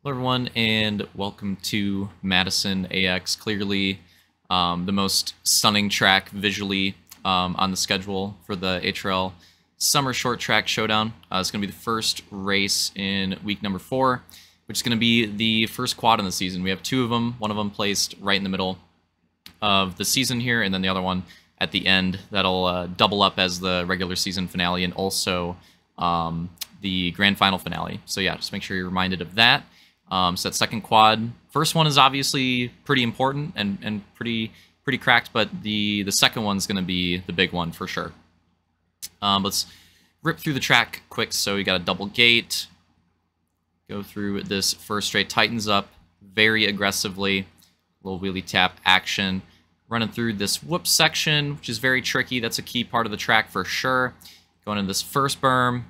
Hello everyone, and welcome to Madison AX. Clearly the most stunning track visually on the schedule for the HRL Summer Short Track Showdown. It's going to be the first race in week number 4, which is going to be the first quad in the season. We have two of them, one of them placed right in the middle of the season here, and then the other one at the end. That'll double up as the regular season finale and also the grand final finale. So yeah, just make sure you're reminded of that. So that second quad, first one is obviously pretty important and pretty cracked, but the second one's going to be the big one for sure. Let's rip through the track quick. So you got a double gate, go through this first straight, tightens up very aggressively, little wheelie tap action, running through this whoop section, which is very tricky. That's a key part of the track for sure. Going into this first berm,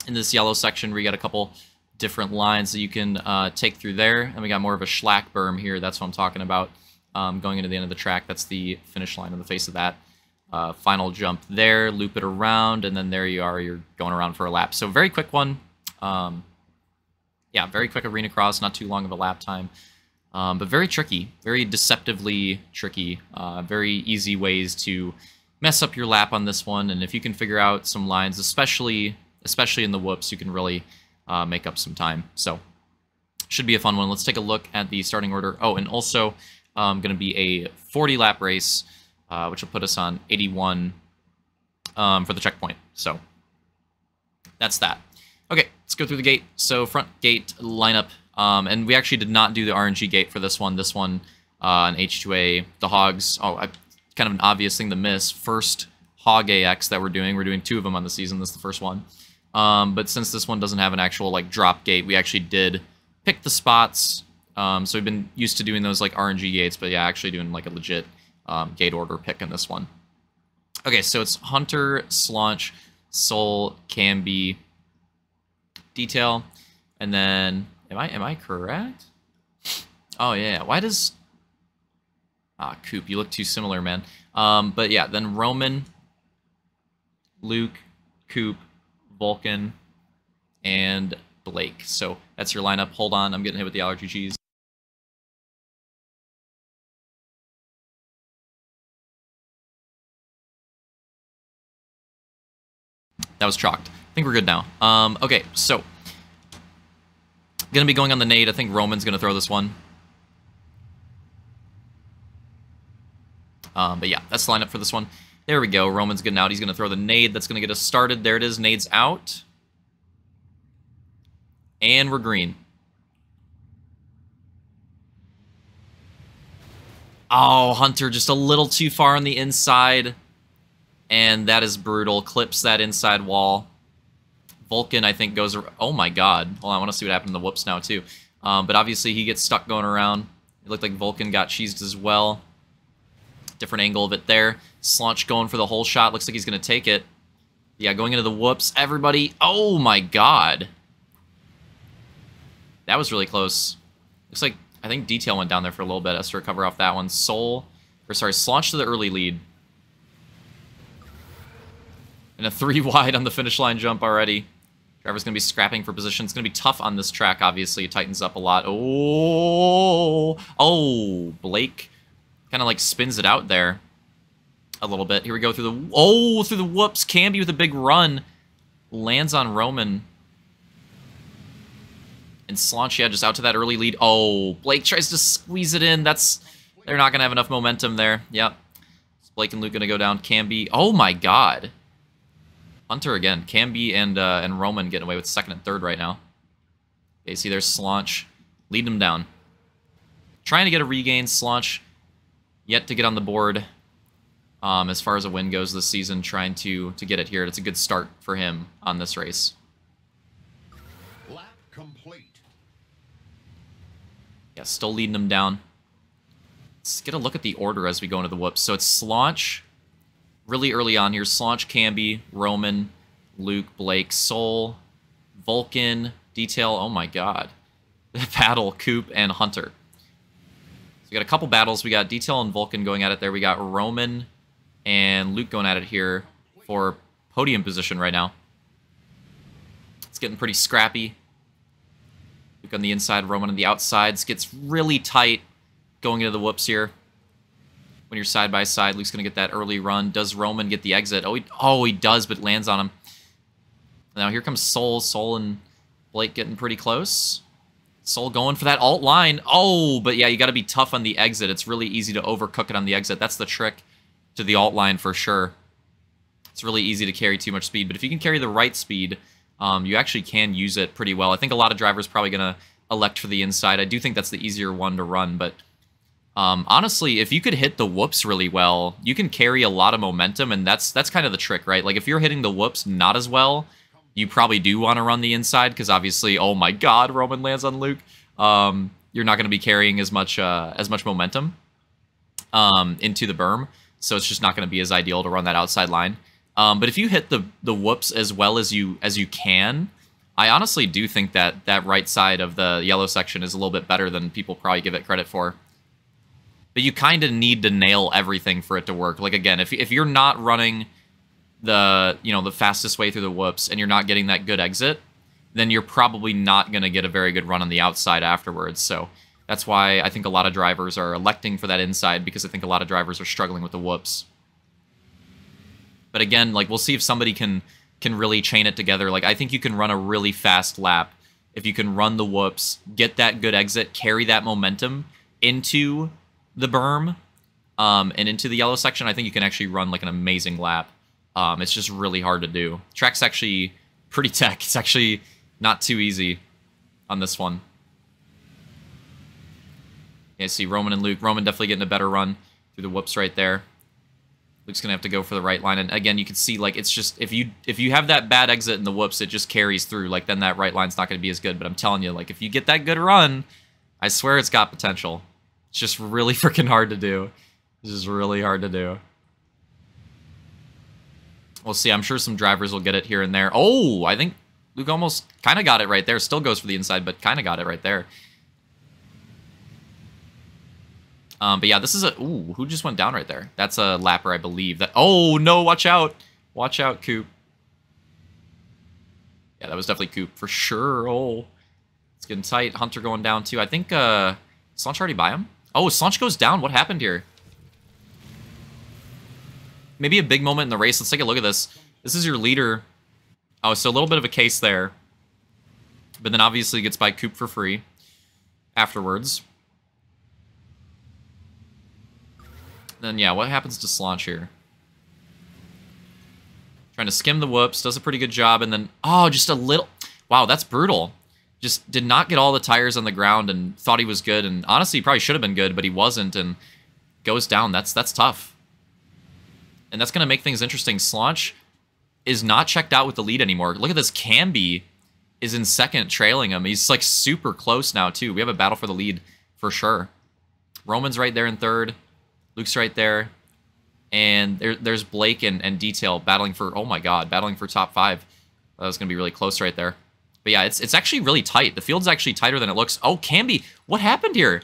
in this yellow section where you got a couple different lines that you can take through there. And we got more of a schlack berm here. That's what I'm talking about. Going into the end of the track, that's the finish line on the face of that. Final jump there, loop it around, and then there you are. You're going around for a lap. So very quick one. Yeah, very quick arena cross, not too long of a lap time. But very tricky, very deceptively tricky. Very easy ways to mess up your lap on this one. And if you can figure out some lines, especially in the whoops, you can really make up some time. So should be a fun one. Let's take a look at the starting order. Oh, and also going to be a 40-lap race, which will put us on 81 for the checkpoint. So that's that. Okay, let's go through the gate. So front gate lineup. And we actually did not do the RNG gate for this one. This one, an H2A, the hogs. Kind of an obvious thing to miss. First hog AX that we're doing two of them on the season. This is the first one. But since this one doesn't have an actual like drop gate, we actually did pick the spots. So we've been used to doing those like RNG gates, but yeah, actually doing like a legit gate order pick in this one. Okay, so it's Hunter, Slaunch, Soul, Camby, Detail, and then am I correct? Oh yeah, why does Coop? You look too similar, man. But yeah, then Roman, Luke, Coop, Vulcan, and Blake. So that's your lineup. Hold on, I'm getting hit with the allergy cheese. That was chalked. I think we're good now. Okay, so gonna be going on the nade. I think Roman's gonna throw this one. But yeah, that's the lineup for this one. There we go. Roman's getting out. He's going to throw the nade. That's going to get us started. There it is. Nade's out. And we're green. Oh, Hunter just a little too far on the inside. And that is brutal. Clips that inside wall. Vulcan, I think, goes... Oh, my God. Hold on, I want to see what happened in the whoops now, too. But obviously, he gets stuck going around. It looked like Vulcan got cheesed as well. Different angle of it there. Slaunch going for the whole shot. Looks like he's going to take it. Yeah, going into the whoops. Everybody. Oh, my God. That was really close. Looks like, I think Detail went down there for a little bit. Has to recover off that one. Slaunch to the early lead. And a 3 wide on the finish line jump already. Driver's going to be scrapping for position. It's going to be tough on this track, obviously. It tightens up a lot. Oh, Blake kind of like spins it out there a little bit. Here we go through the whoops. Camby with a big run. Lands on Roman. And Slaunch, yeah, just out to that early lead. Oh, Blake tries to squeeze it in. They're not going to have enough momentum there. Yep. Is Blake and Luke going to go down. Camby. Oh, my God. Hunter again. Camby and Roman getting away with second and third right now. Okay, see there's Slaunch leading them down. Trying to get a regain. Slaunch yet to get on the board as far as a win goes this season, trying to get it here. It's a good start for him on this race. Lap complete. Yeah, still leading him down. Let's get a look at the order as we go into the whoops. So it's Slaunch really early on here. Slaunch, Camby, Roman, Luke, Blake, Soul, Vulcan, Detail. Oh my God. Battle, Coop, and Hunter. So we got a couple battles. We got Detail and Vulcan going at it there. We got Roman and Luke going at it here for podium position right now. It's getting pretty scrappy. Luke on the inside, Roman on the outsides. Gets really tight going into the whoops here. When you're side by side, Luke's going to get that early run. Does Roman get the exit? Oh, he does, but lands on him. Now here comes Soul. Soul and Blake getting pretty close. Soul going for that alt line. Oh, but yeah, you got to be tough on the exit. It's really easy to overcook it on the exit. That's the trick to the alt line for sure. It's really easy to carry too much speed, but if you can carry the right speed, you actually can use it pretty well. I think a lot of drivers probably going to elect for the inside. I do think that's the easier one to run, but honestly, if you could hit the whoops really well, you can carry a lot of momentum, and that's kind of the trick, right? Like, if you're hitting the whoops not as well, you probably do want to run the inside, because obviously, oh my god, Roman lands on Luke. You're not going to be carrying as much momentum into the berm, so it's just not going to be as ideal to run that outside line. But if you hit the whoops as well as you can, I honestly do think that right side of the yellow section is a little bit better than people probably give it credit for. But you kind of need to nail everything for it to work. Like, again, if you're not running the fastest way through the whoops and you're not getting that good exit, then you're probably not going to get a very good run on the outside afterwards. So that's why I think a lot of drivers are electing for that inside, because I think a lot of drivers are struggling with the whoops. But again, like, we'll see if somebody can really chain it together. Like, I think you can run a really fast lap if you can run the whoops, get that good exit, carry that momentum into the berm and into the yellow section. I think you can actually run like an amazing lap. It's just really hard to do. Track's actually pretty tech. It's actually not too easy on this one. Yeah, see Roman and Luke. Roman definitely getting a better run through the whoops right there. Luke's gonna have to go for the right line, and again, you can see, like, it's just if you have that bad exit in the whoops, it just carries through. Like, then that right line's not gonna be as good. But I'm telling you, like, if you get that good run, I swear it's got potential. It's just really freaking hard to do. It's just really hard to do. We'll see. I'm sure some drivers will get it here and there. Oh, I think Luke almost kind of got it right there. Still goes for the inside, but kind of got it right there. But yeah, this is a... Ooh, who just went down right there? That's a lapper, I believe. Oh, no, watch out. Watch out, Coop. Yeah, that was definitely Coop for sure. Oh, it's getting tight. Hunter going down, too. I think... Slaunch already by him? Oh, Slaunch goes down. What happened here? Maybe a big moment in the race. Let's take a look at this. This is your leader. Oh, so a little bit of a case there. But then obviously gets by Coop for free afterwards. Then, yeah, what happens to Slaunch here? Trying to skim the whoops. Does a pretty good job. And then, oh, just a little... Wow, that's brutal. Just did not get all the tires on the ground and thought he was good. And honestly, he probably should have been good, but he wasn't. And goes down. That's tough. And that's going to make things interesting. Slaunch is not checked out with the lead anymore. Look at this. Camby is in second, trailing him. He's, like, super close now, too. We have a battle for the lead for sure. Roman's right there in third. Luke's right there. And there's Blake and Detail battling for, oh my god, battling for top 5. That was going to be really close right there. But yeah, it's actually really tight. The field's actually tighter than it looks. Oh, Camby. What happened here?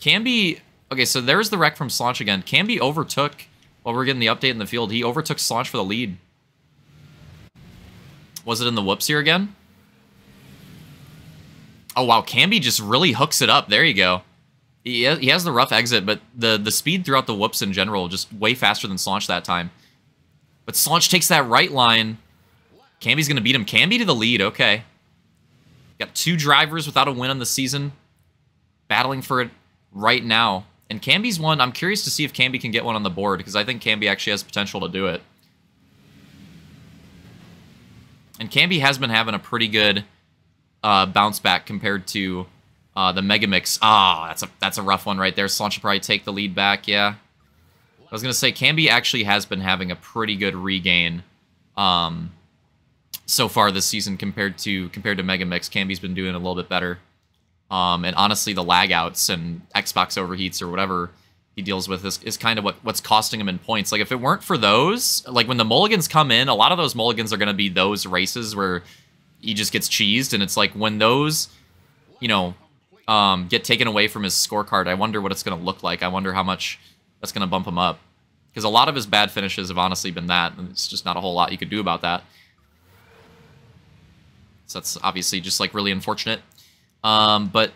Camby... Okay, so there's the wreck from Slaunch again. Camby overtook, while we're getting the update in the field, he overtook Slaunch for the lead. Was it in the whoops here again? Oh, wow, Camby just really hooks it up. There you go. He has the rough exit, but the speed throughout the whoops in general, just way faster than Slaunch that time. But Slaunch takes that right line. Camby's going to beat him. Camby to the lead, okay. Got 2 drivers without a win on the season, battling for it right now. And Camby's one, I'm curious to see if Camby can get one on the board, because I think Camby actually has potential to do it. And Camby has been having a pretty good bounce back compared to the Mega Mix. Ah, that's a rough one right there. Slaunch will probably take the lead back, yeah. I was going to say, Camby actually has been having a pretty good regain so far this season compared to Mega Mix. Camby's been doing a little bit better. And honestly, the lag outs and Xbox overheats or whatever he deals with is kind of what's costing him in points. Like, if it weren't for those, like, when the mulligans come in, a lot of those mulligans are going to be those races where he just gets cheesed, and it's like, when those, you know, get taken away from his scorecard, I wonder what it's going to look like. I wonder how much that's going to bump him up. Because a lot of his bad finishes have honestly been that, and it's just not a whole lot you could do about that. So that's obviously just like really unfortunate. But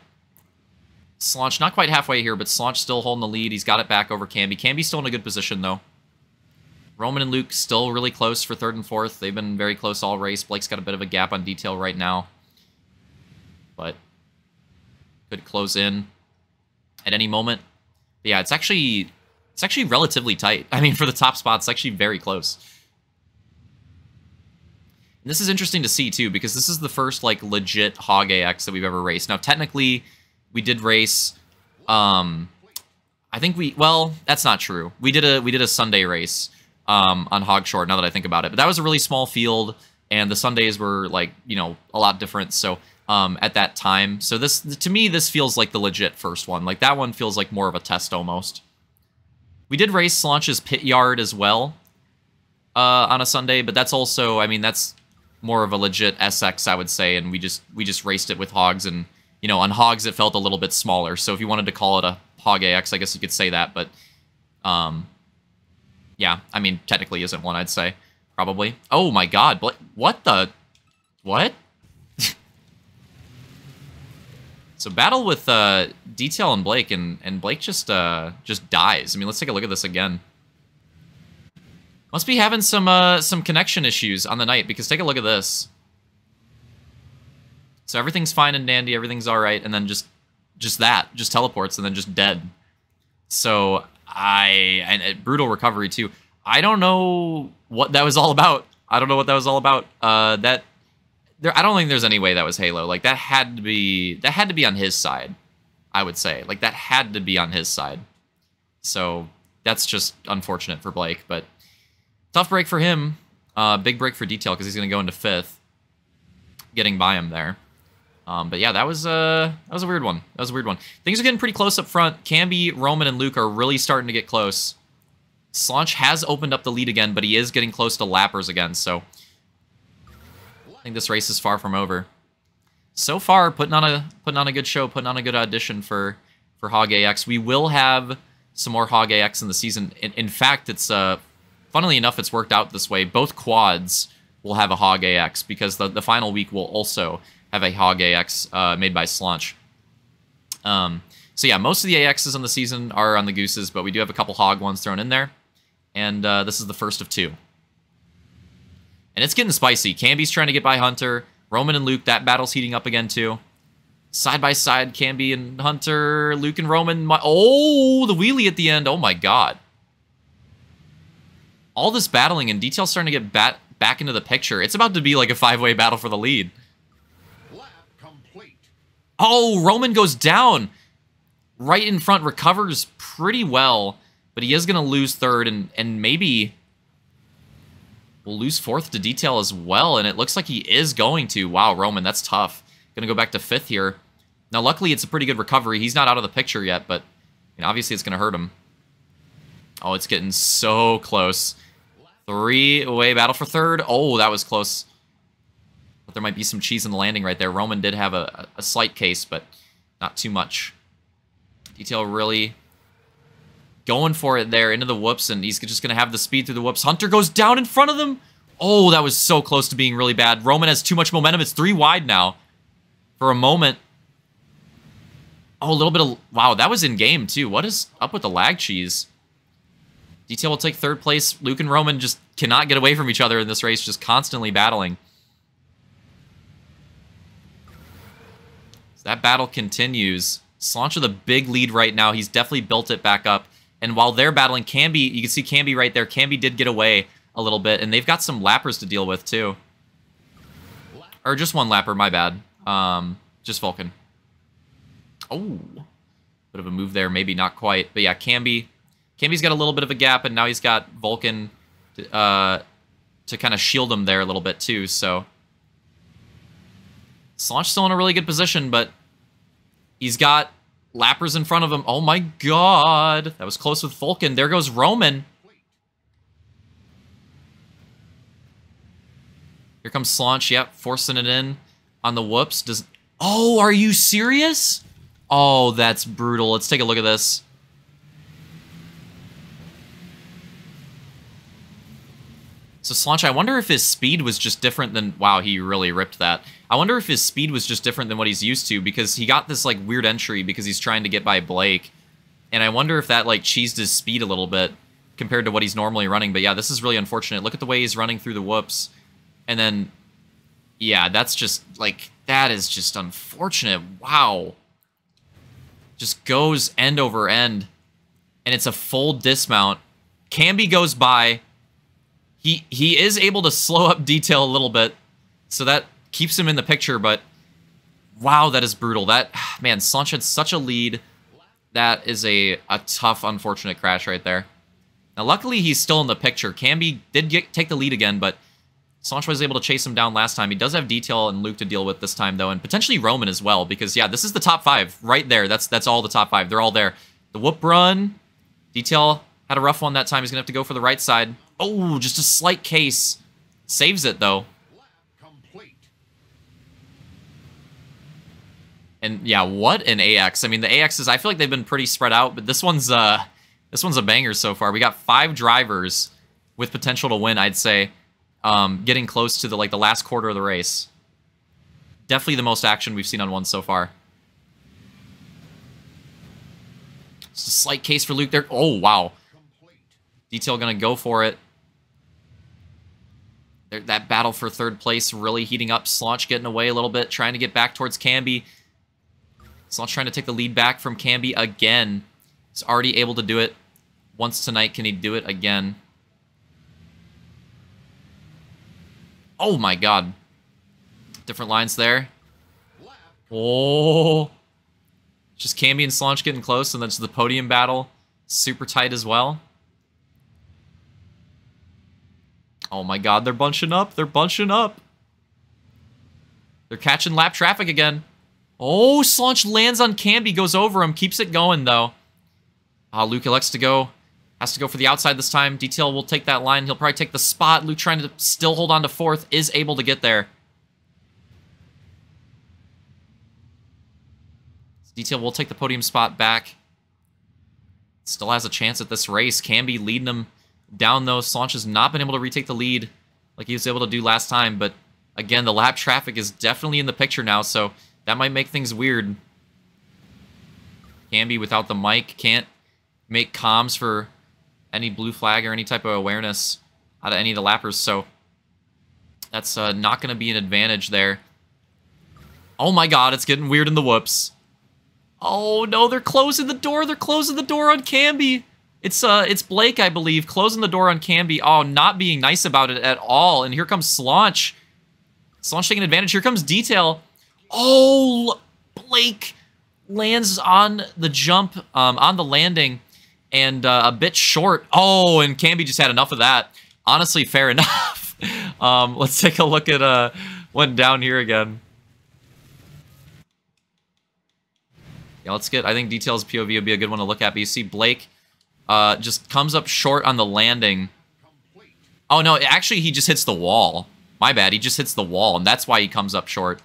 Slaunch not quite halfway here, but Slaunch still holding the lead. He's got it back over Camby. Camby's still in a good position, though. Roman and Luke still really close for 3rd and 4th. They've been very close all race. Blake's got a bit of a gap on detail right now. But could close in at any moment. But yeah, it's actually relatively tight. I mean, for the top spot, it's actually very close. And this is interesting to see, too, because this is the first, like, legit Hog AX that we've ever raced. Now, technically, we did race, I think well, that's not true. We did a Sunday race on Hog Short, now that I think about it. But that was a really small field, and the Sundays were, like, you know, a lot different, so, at that time. So this, to me, this feels like the legit first one. Like, that one feels like more of a test, almost. We did race Slaunch's pit yard as well on a Sunday, but that's also, I mean, that's more of a legit SX, I would say, and we just raced it with hogs, and, you know, on hogs it felt a little bit smaller, so if you wanted to call it a Hog AX, I guess you could say that, but, yeah, I mean, technically isn't one, I'd say, probably. Oh my god, what the... What? So battle with Detail and Blake, and Blake just dies. I mean, let's take a look at this again. Must be having some connection issues on the night, because take a look at this. So everything's fine and dandy, everything's all right, and then just teleports and then just dead. So brutal recovery too. I don't know what that was all about. I don't think there's any way that was Halo. Like, that had to be on his side, I would say. Like, that had to be on his side. So that's just unfortunate for Blake, but tough break for him. Big break for Detail, because he's going to go into 5th, getting by him there. But yeah, that was a weird one. That was a weird one. Things are getting pretty close up front. Camby, Roman, and Luke are really starting to get close. Slaunch has opened up the lead again, but he is getting close to lappers again, so I think this race is far from over. So far, putting on a good show, putting on a good audition for Hog AX. We will have some more Hog AX in the season. In fact, it's funnily enough, it's worked out this way. Both quads will have a Hog AX, because the final week will also have a Hog AX made by Slaunch. So yeah, most of the AXs on the season are on the Gooses, but we do have a couple Hog ones thrown in there. And this is the first of 2. And it's getting spicy. Camby's trying to get by Hunter. Roman and Luke, that battle's heating up again too. Side by side, Camby and Hunter, Luke and Roman. Oh, the wheelie at the end. Oh my god. All this battling, and Detail's starting to get back into the picture. It's about to be like a 5-way battle for the lead. Lap complete. Oh, Roman goes down. Right in front, recovers pretty well, but he is going to lose 3rd, and maybe will lose 4th to Detail as well, and it looks like he is going to. Wow, Roman, that's tough. Going to go back to 5th here. Now, luckily, it's a pretty good recovery. He's not out of the picture yet, but obviously it's going to hurt him. Oh, it's getting so close. 3-way battle for 3rd. Oh, that was close. But there might be some cheese in the landing right there. Roman did have a slight case, but not too much. Detail really going for it there into the whoops, and he's just going to have the speed through the whoops. Hunter goes down in front of them. Oh, that was so close to being really bad. Roman has too much momentum. It's 3 wide now for a moment. Oh, a little bit of... Wow, that was in game, too. What is up with the lag cheese? Detail will take 3rd place. Luke and Roman just cannot get away from each other in this race, just constantly battling. So that battle continues. Slaunch with a big lead right now. He's definitely built it back up. And while they're battling, Camby, you can see Camby right there. Camby did get away a little bit, and they've got some lappers to deal with, too. Or just one lapper, my bad. Just Vulcan. Oh, bit of a move there, maybe not quite. But yeah, Camby's got a little bit of a gap, and now he's got Vulcan to kind of shield him there a little bit, too. So Slaunch still in a really good position, but he's got lappers in front of him. Oh my god. That was close with Vulcan. There goes Roman. Here comes Slaunch. Yep, forcing it in on the whoops. Oh, are you serious? Oh, that's brutal. Let's take a look at this. So Slaunch, I wonder if his speed was just different than... Wow, he really ripped that. I wonder if his speed was just different than what he's used to, because he got this, like, weird entry because he's trying to get by Blake. And I wonder if that, like, cheesed his speed a little bit compared to what he's normally running. But yeah, this is really unfortunate. Look at the way he's running through the whoops. And then, yeah, that's just, like, that is just unfortunate. Wow. Just goes end over end. And it's a full dismount. Camby goes by. He is able to slow up Detail a little bit. So that keeps him in the picture, but wow, that is brutal. That, man, Slunch had such a lead. That is a tough, unfortunate crash right there. Now, luckily, he's still in the picture. Camby did take the lead again, but Slunch was able to chase him down last time. He does have Detail and Luke to deal with this time, though, and potentially Roman as well, because, yeah, this is the top 5 right there. That's all the top 5. They're all there. The whoop run. Detail had a rough one that time. He's going to have to go for the right side. Oh, just a slight case. Saves it, though. And yeah, what an AX. I mean, the AXs, I feel like they've been pretty spread out, but this one's a banger so far. We got 5 drivers with potential to win, I'd say. Getting close to the last quarter of the race. Definitely the most action we've seen on one so far. Just a slight case for Luke there. Oh, wow. Detail gonna go for it. That battle for third place really heating up. Slaunch getting away a little bit, trying to get back towards Camby. Slaunch trying to take the lead back from Camby again. He's already able to do it once tonight. Can he do it again? Oh my god. Different lines there. Oh. Just Camby and Slaunch getting close, and then to the podium battle. Super tight as well. Oh my god, they're bunching up. They're bunching up. They're catching lap traffic again. Oh, Slaunch lands on Camby, goes over him, keeps it going, though. Luke elects to go. Has to go for the outside this time. Detail will take that line. He'll probably take the spot. Luke trying to still hold on to 4th, is able to get there. Detail will take the podium spot back. Still has a chance at this race. Camby leading him down, though. Slaunch has not been able to retake the lead like he was able to do last time, but again, the lap traffic is definitely in the picture now, so that might make things weird. Camby without the mic can't make comms for any blue flag or any type of awareness out of any of the lappers, so that's not going to be an advantage there. Oh my god, it's getting weird in the whoops. Oh no, they're closing the door. They're closing the door on Camby. It's Blake, I believe, closing the door on Camby. Oh, not being nice about it at all. And here comes Slaunch. Slaunch taking advantage. Here comes Detail. Oh, Blake lands on the jump, on the landing, and a bit short. Oh, and Camby just had enough of that. Honestly, fair enough. Let's take a look at one down here again. Yeah, let's get, I think Detail's POV would be a good one to look at, but you see Blake just comes up short on the landing. Oh, no, actually, he just hits the wall. My bad, he just hits the wall, and that's why he comes up short.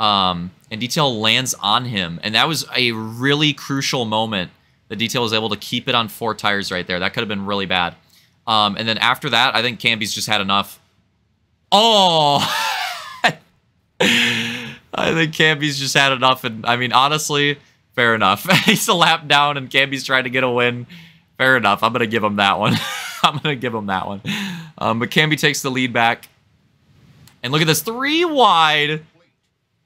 And Detail lands on him, and that was a really crucial moment that Detail was able to keep it on 4 tires right there. That could have been really bad. And then after that, I think Camby's just had enough. Oh! I think Camby's just had enough, and I mean, honestly, fair enough. He's a lap down, and Camby's trying to get a win. Fair enough. I'm going to give him that one. I'm going to give him that one. But Camby takes the lead back. And look at this, 3 wide.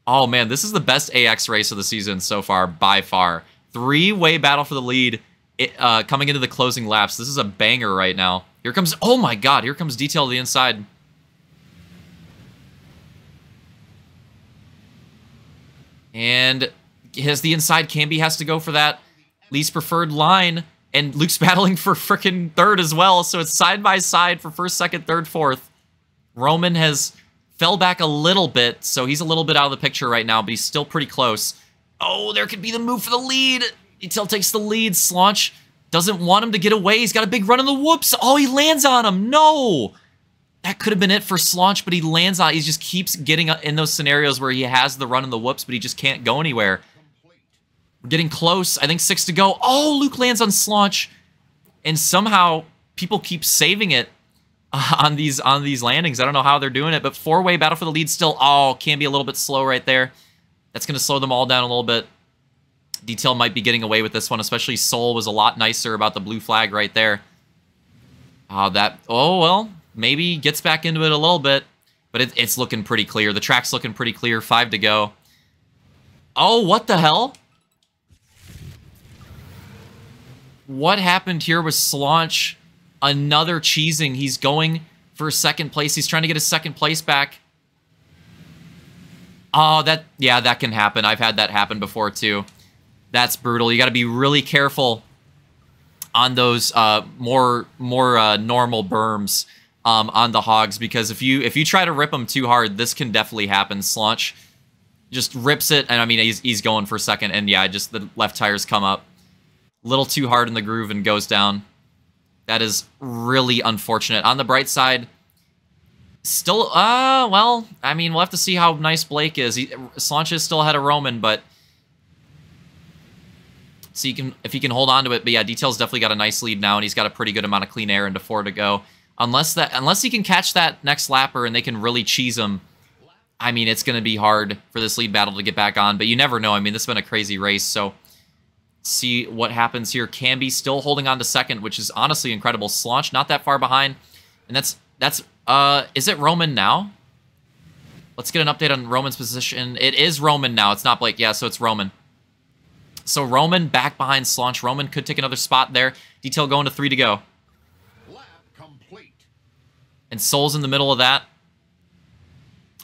Oh, man, this is the best AX race of the season so far, by far. 3-way battle for the lead coming into the closing laps. This is a banger right now. Here comes, oh my god, here comes Detail to the inside. And has the inside. Camby has to go for that least preferred line. And Luke's battling for frickin' 3rd as well. So it's side by side for 1st, 2nd, 3rd, 4th. Roman has fell back a little bit, so he's a little bit out of the picture right now, but he's still pretty close. Oh, there could be the move for the lead. Detail takes the lead. Slaunch doesn't want him to get away. He's got a big run in the whoops. Oh, he lands on him. No! That could have been it for Slaunch, but he lands on it. He just keeps getting in those scenarios where he has the run in the whoops, but he just can't go anywhere. We're getting close. I think 6 to go. Oh, Luke lands on Slaunch. And somehow, people keep saving it. on these landings. I don't know how they're doing it, but four-way battle for the lead still. Oh, can be a little bit slow right there. That's going to slow them all down a little bit. Detail might be getting away with this one, especially Soul was a lot nicer about the blue flag right there. Oh, well, maybe gets back into it a little bit, but it's looking pretty clear. The track's looking pretty clear. 5 to go. Oh, what the hell? What happened here with Slaunch? Another cheesing. He's going for second place. He's trying to get his second place back. Oh, that can happen. I've had that happen before, too. That's brutal. You got to be really careful on those more normal berms on the hogs, because if you try to rip them too hard, this can definitely happen. Slaunch just rips it, and I mean he's going for second, and yeah, just the left tires come up a little too hard in the groove and goes down. That is really unfortunate. On the bright side, still well, I mean, we'll have to see how nice Blake is. Slaunch is still ahead of Roman, but see if he can hold on to it. But yeah, Detail's definitely got a nice lead now, and he's got a pretty good amount of clean air into 4 to go. Unless he can catch that next lapper and they can really cheese him, I mean, it's going to be hard for this lead battle to get back on, but you never know. I mean, this has been a crazy race, so see what happens here. Camby still holding on to second, which is honestly incredible. Slaunch not that far behind, and that's is it Roman now? Let's get an update on Roman's position. It is Roman now. It's not Blake. Yeah, so it's Roman. So Roman back behind Slaunch. Roman could take another spot there. Detail going to 3 to go. Lap complete. And Soul's in the middle of that.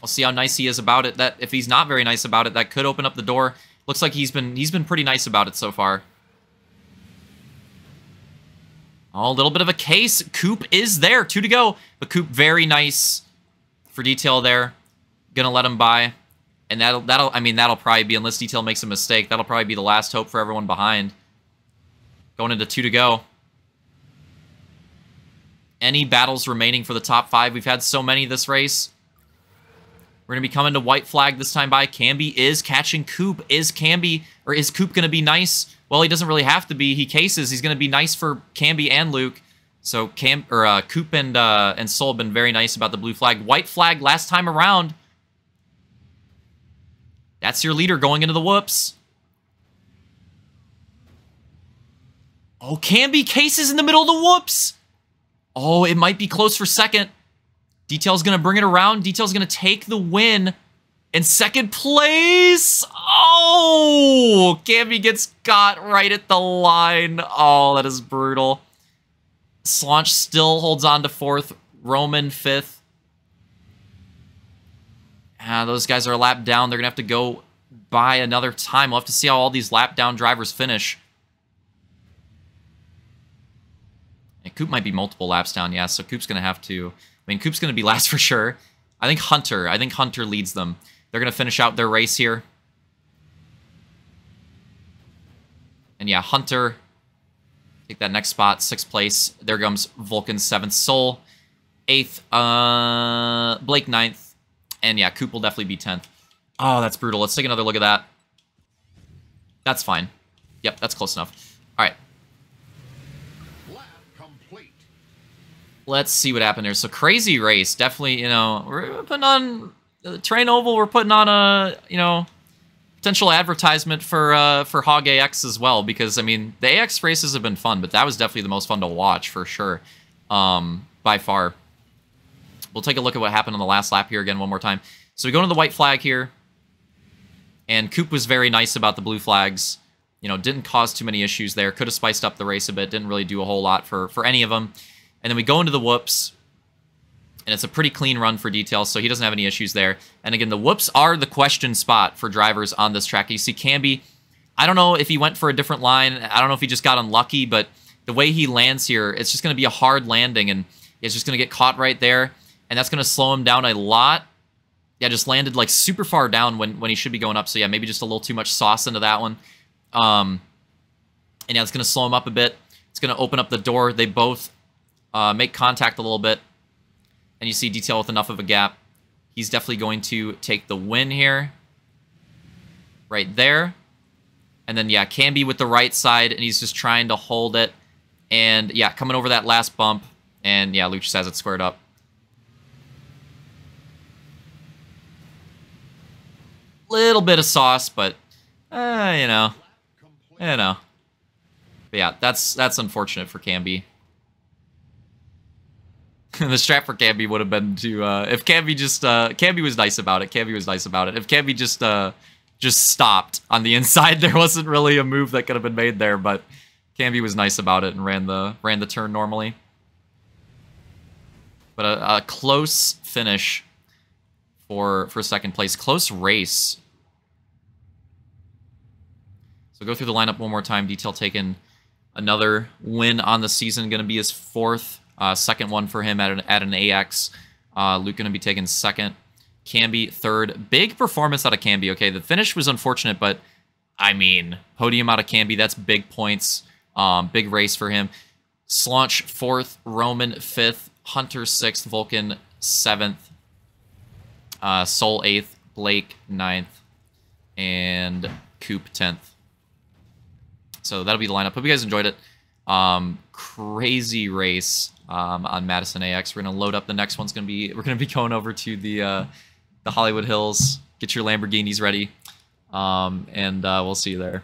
We'll see how nice he is about it. That if he's not very nice about it, that could open up the door. Looks like he's been pretty nice about it so far. Oh, a little bit of a case. Coop is there. 2 to go. But Coop very nice for Detail there. Gonna let him by. And that'll probably be, unless Detail makes a mistake, that'll probably be the last hope for everyone behind. Going into 2 to go. Any battles remaining for the top 5? We've had so many this race. We're going to be coming to white flag this time by. Camby is catching Coop. Is Coop going to be nice? Well, he doesn't really have to be. He cases. He's going to be nice for Camby and Luke. So Coop and Soul have been very nice about the blue flag. White flag last time around. That's your leader going into the whoops. Oh, Camby cases in the middle of the whoops. Oh, it might be close for second. Detail's going to bring it around. Detail's going to take the win in second place. Oh, Camby gets got right at the line. Oh, that is brutal. Slaunch still holds on to 4th. Roman 5th. Those guys are a lap down. They're going to have to go by another time. We'll have to see how all these lap down drivers finish. And Coop might be multiple laps down, yeah, so Coop's going to have to... I mean, Coop's going to be last for sure. I think Hunter leads them. They're going to finish out their race here. And yeah, Hunter, take that next spot, 6th place. There comes Vulcan 7th. Soul, 8th. Blake 9th. And yeah, Coop will definitely be 10th. Oh, that's brutal. Let's take another look at that. That's fine. Yep, that's close enough. All right. Let's see what happened here. So crazy race. Definitely, we're putting on the Terrain Oval. We're putting on a, potential advertisement for Hog AX as well, because I mean the AX races have been fun, but that was definitely the most fun to watch for sure, by far. We'll take a look at what happened on the last lap here again one more time. So we go into the white flag here, and Coop was very nice about the blue flags. Didn't cause too many issues there. Could have spiced up the race a bit. Didn't really do a whole lot for any of them. And then we go into the whoops, and it's a pretty clean run for Detail, so he doesn't have any issues there. And again, the whoops are the question spot for drivers on this track. You see Camby, I don't know if he went for a different line. I don't know if he just got unlucky, but the way he lands here, it's just going to be a hard landing, and he's just going to get caught right there, and that's going to slow him down a lot. Yeah, just landed like super far down when he should be going up, so yeah, maybe just a little too much sauce into that one. And yeah, it's going to slow him up a bit. It's going to open up the door. They both... make contact a little bit, and you see Detail with enough of a gap. He's definitely going to take the win here. Right there. And then, yeah, Camby with the right side, and he's just trying to hold it. And, yeah, coming over that last bump. And yeah, Lucius has it squared up. Little bit of sauce, but you know. But yeah, that's unfortunate for Camby. The strat for Camby would have been to if Camby just Camby was nice about it. Camby was nice about it. If Camby just stopped on the inside, there wasn't really a move that could have been made there, but Camby was nice about it and ran the turn normally. But a close finish for second place. Close race. So go through the lineup one more time. Detail taken. Another win on the season. Going to be his fourth. Second one for him at an AX. Luke going to be taking second. Camby third. Big performance out of Camby. Okay, the finish was unfortunate, but I mean, podium out of Camby. That's big points. Big race for him. Slaunch fourth. Roman fifth. Hunter sixth. Vulcan seventh. Soul eighth. Blake ninth. And Coop 10th. So that'll be the lineup. Hope you guys enjoyed it. Crazy race on Madison AX. We're gonna load up. The next one's gonna be we're gonna be going over to the Hollywood Hills. Get your Lamborghinis ready, and we'll see you there.